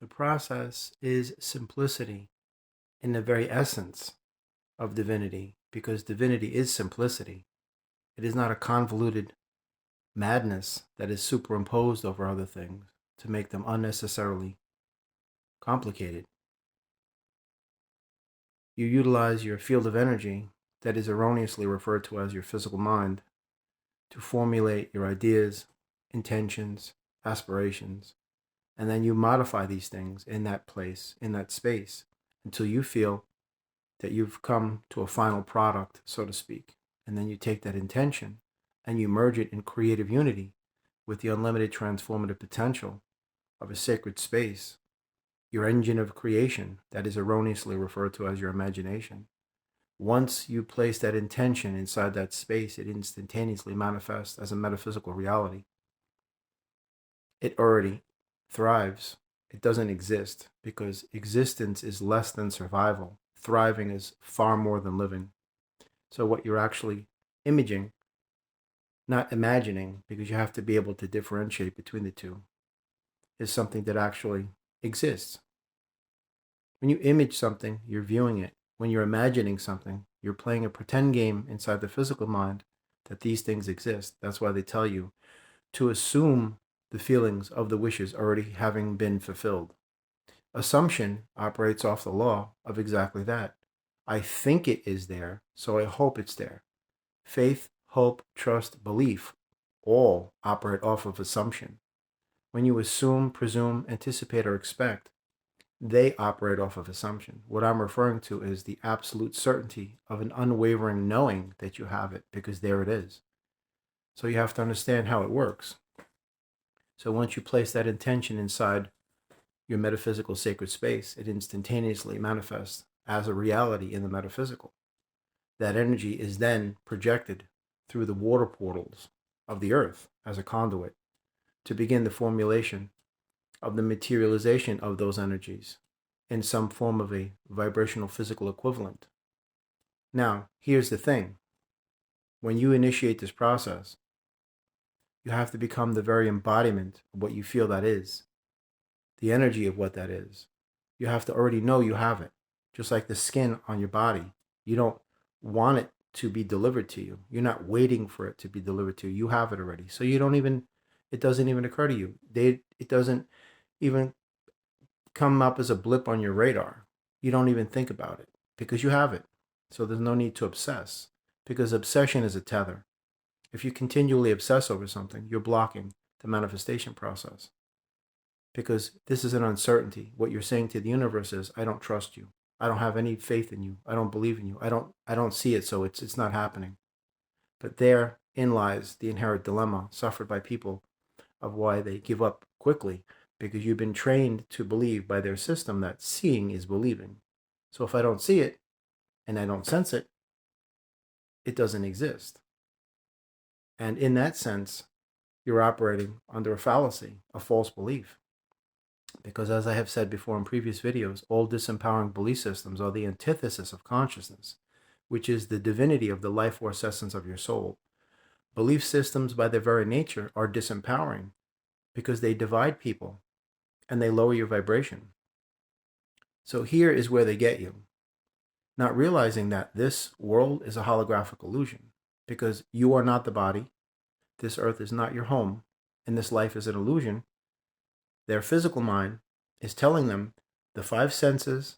The process is simplicity in the very essence of divinity, because divinity is simplicity. It is not a convoluted madness that is superimposed over other things to make them unnecessarily complicated. You utilize your field of energy that is erroneously referred to as your physical mind to formulate your ideas, intentions, aspirations, and then you modify these things in that place, in that space, until you feel that you've come to a final product, so to speak. And then you take that intention and you merge it in creative unity with the unlimited transformative potential of a sacred space, your engine of creation that is erroneously referred to as your imagination. Once you place that intention inside that space, it instantaneously manifests as a metaphysical reality. It already thrives. It doesn't exist because existence is less than survival. Thriving is far more than living. So what you're actually imaging, not imagining, because you have to be able to differentiate between the two, is something that actually exists. When you image something, you're viewing it. When you're imagining something, you're playing a pretend game inside the physical mind that these things exist. That's why they tell you to assume the feelings of the wishes already having been fulfilled. Assumption operates off the law of exactly that. I think it is there, so I hope it's there. Faith, hope, trust, belief all operate off of assumption. When you assume, presume, anticipate, or expect, they operate off of assumption. What I'm referring to is the absolute certainty of an unwavering knowing that you have it, because there it is. So you have to understand how it works. So once you place that intention inside your metaphysical sacred space, it instantaneously manifests as a reality in the metaphysical. That energy is then projected through the water portals of the earth as a conduit to begin the formulation of the materialization of those energies in some form of a vibrational physical equivalent. Now, here's the thing. When you initiate this process, you have to become the very embodiment of what you feel that is, the energy of what that is. You have to already know you have it, just like the skin on your body. You don't want it to be delivered to you. You're not waiting for it to be delivered to you. You have it already. So it doesn't even occur to you. It doesn't even come up as a blip on your radar. You don't even think about it because you have it. So there's no need to obsess, because obsession is a tether. If you continually obsess over something, you're blocking the manifestation process, because this is an uncertainty. What you're saying to the universe is, I don't trust you. I don't have any faith in you. I don't believe in you. I don't see it, so it's not happening. But therein lies the inherent dilemma suffered by people of why they give up quickly, because you've been trained to believe by their system that seeing is believing. So if I don't see it and I don't sense it, it doesn't exist. And in that sense, you're operating under a fallacy, a false belief. Because as I have said before in previous videos, all disempowering belief systems are the antithesis of consciousness, which is the divinity of the life force essence of your soul. Belief systems by their very nature are disempowering because they divide people and they lower your vibration. So here is where they get you. Not realizing that this world is a holographic illusion, because you are not the body, this earth is not your home, and this life is an illusion. Their physical mind is telling them the five senses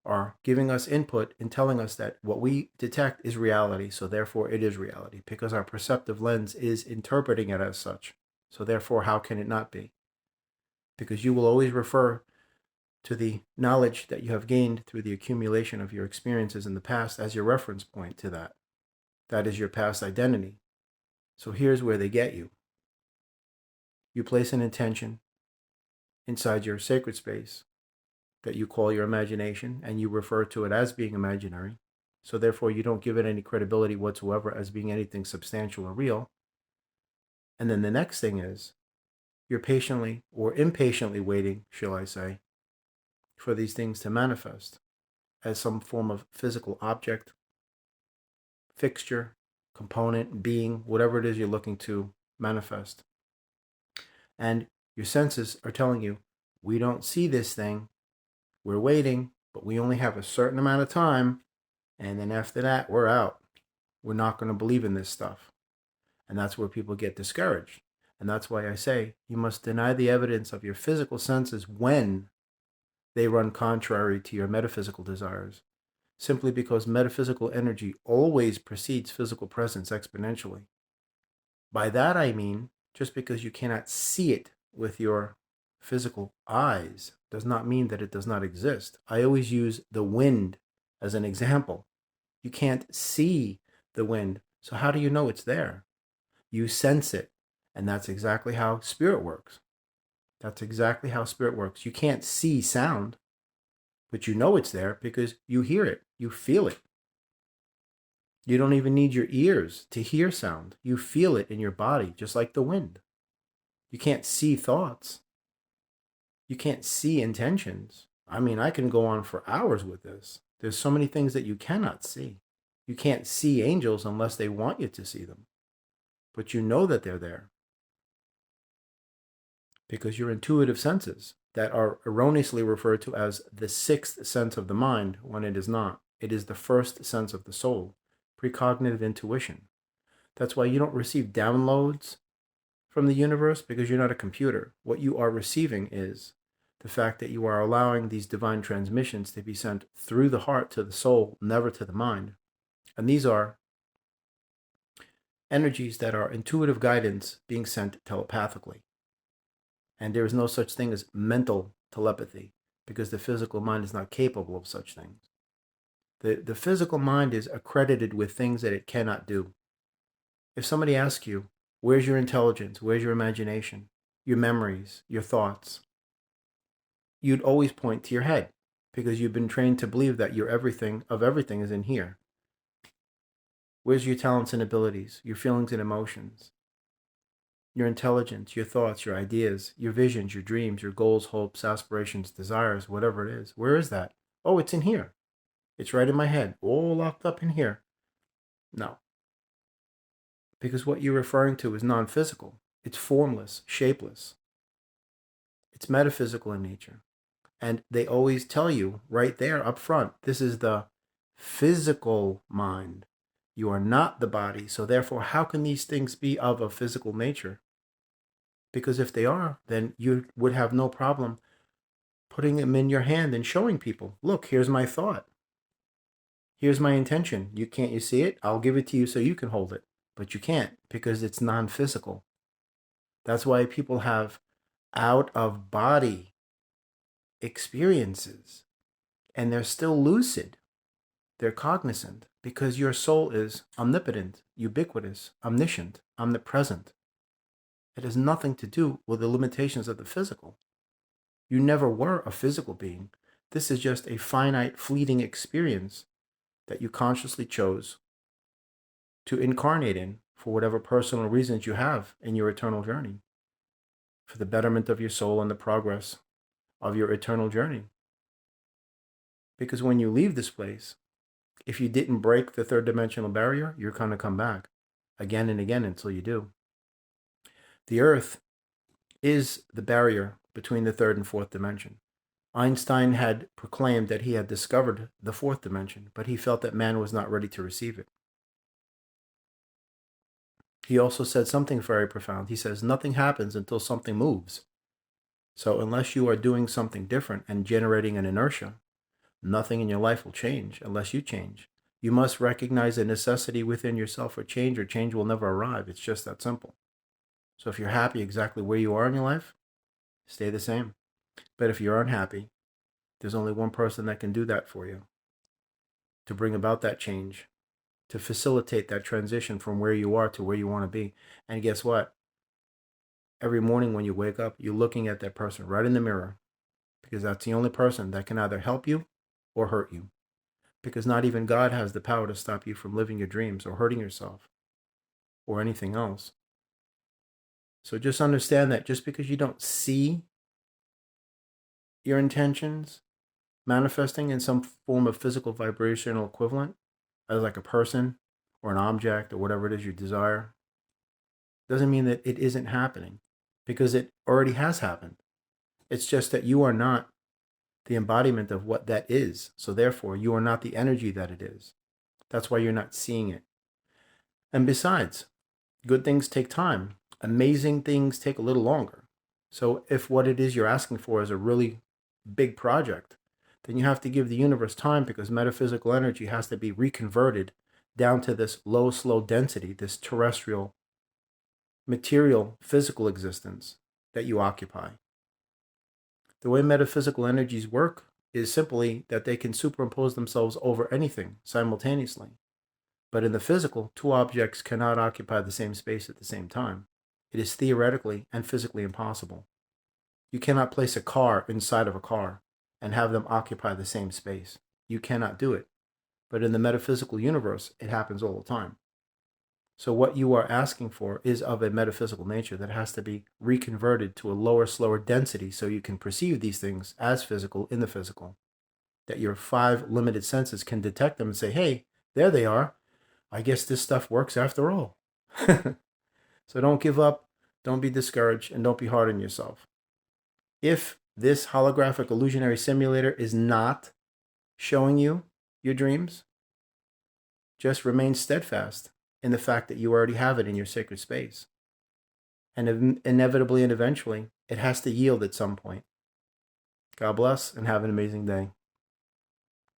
are giving us input and telling us that what we detect is reality, so therefore it is reality, because our perceptive lens is interpreting it as such. So therefore, how can it not be? Because you will always refer to the knowledge that you have gained through the accumulation of your experiences in the past as your reference point to that. That is your past identity. So here's where they get you. You place an intention inside your sacred space that you call your imagination, and you refer to it as being imaginary. So therefore, you don't give it any credibility whatsoever as being anything substantial or real. And then the next thing is, you're patiently or impatiently waiting, shall I say, for these things to manifest as some form of physical object, fixture, component, being, whatever it is you're looking to manifest. And your senses are telling you, we don't see this thing. We're waiting, but we only have a certain amount of time. And then after that, we're out. We're not going to believe in this stuff. And that's where people get discouraged. And that's why I say you must deny the evidence of your physical senses when they run contrary to your metaphysical desires, simply because metaphysical energy always precedes physical presence exponentially. By that I mean, just because you cannot see it with your physical eyes does not mean that it does not exist. I always use the wind as an example. You can't see the wind, so how do you know it's there? You sense it, and that's exactly how spirit works. That's exactly how spirit works. You can't see sound, but you know it's there because you hear it, you feel it. You don't even need your ears to hear sound. You feel it in your body, just like the wind. You can't see thoughts. You can't see intentions. I mean, I can go on for hours with this. There's so many things that you cannot see. You can't see angels unless they want you to see them. But you know that they're there because your intuitive senses that are erroneously referred to as the sixth sense of the mind when it is not. It is the first sense of the soul, precognitive intuition. That's why you don't receive downloads from the universe because you're not a computer. What you are receiving is the fact that you are allowing these divine transmissions to be sent through the heart to the soul, never to the mind. And these are energies that are intuitive guidance being sent telepathically. And there is no such thing as mental telepathy because the physical mind is not capable of such things. The physical mind is accredited with things that it cannot do. If somebody asks you, where's your intelligence? Where's your imagination? Your memories, your thoughts? You'd always point to your head because you've been trained to believe that your everything is in here. Where's your talents and abilities, your feelings and emotions, your intelligence, your thoughts, your ideas, your visions, your dreams, your goals, hopes, aspirations, desires, whatever it is? Where is that? Oh, it's in here. It's right in my head, all locked up in here. No. Because what you're referring to is non-physical. It's formless, shapeless. It's metaphysical in nature. And they always tell you right there up front, this is the physical mind. You are not the body. So therefore, how can these things be of a physical nature? Because if they are, then you would have no problem putting them in your hand and showing people, look, here's my thought. Here's my intention. Can't you see it? I'll give it to you so you can hold it. But you can't because it's non-physical. That's why people have out-of-body experiences and they're still lucid. They're cognizant because your soul is omnipotent, ubiquitous, omniscient, omnipresent. It has nothing to do with the limitations of the physical. You never were a physical being. This is just a finite, fleeting experience that you consciously chose to incarnate in for whatever personal reasons you have in your eternal journey, for the betterment of your soul and the progress of your eternal journey. Because when you leave this place, if you didn't break the third dimensional barrier, you're going to come back again and again until you do. The earth is the barrier between the third and fourth dimension. Einstein had proclaimed that he had discovered the fourth dimension, but he felt that man was not ready to receive it. He also said something very profound. He says, nothing happens until something moves. So unless you are doing something different and generating an inertia, nothing in your life will change unless you change. You must recognize a necessity within yourself for change, or change will never arrive. It's just that simple. So if you're happy exactly where you are in your life, stay the same. But if you're unhappy, there's only one person that can do that for you, to bring about that change, to facilitate that transition from where you are to where you want to be. And guess what? Every morning when you wake up, you're looking at that person right in the mirror, because that's the only person that can either help you or hurt you. Because not even God has the power to stop you from living your dreams or hurting yourself or anything else. So just understand that just because you don't see your intentions manifesting in some form of physical vibrational equivalent, as like a person or an object or whatever it is you desire, doesn't mean that it isn't happening, because it already has happened. It's just that you are not the embodiment of what that is. So therefore, you are not the energy that it is. That's why you're not seeing it. And besides, good things take time. Amazing things take a little longer. So if what it is you're asking for is a really big project, then you have to give the universe time, because metaphysical energy has to be reconverted down to this low, slow density, this terrestrial, material, physical existence that you occupy. The way metaphysical energies work is simply that they can superimpose themselves over anything simultaneously. But in the physical, two objects cannot occupy the same space at the same time. It is theoretically and physically impossible. You cannot place a car inside of a car and have them occupy the same space. You cannot do it. But in the metaphysical universe, it happens all the time. So what you are asking for is of a metaphysical nature that has to be reconverted to a lower, slower density so you can perceive these things as physical in the physical. That your 5 limited senses can detect them and say, hey, there they are. I guess this stuff works after all. So don't give up, don't be discouraged, and don't be hard on yourself. If this holographic illusionary simulator is not showing you your dreams, just remain steadfast in the fact that you already have it in your sacred space. And inevitably and eventually, it has to yield at some point. God bless and have an amazing day.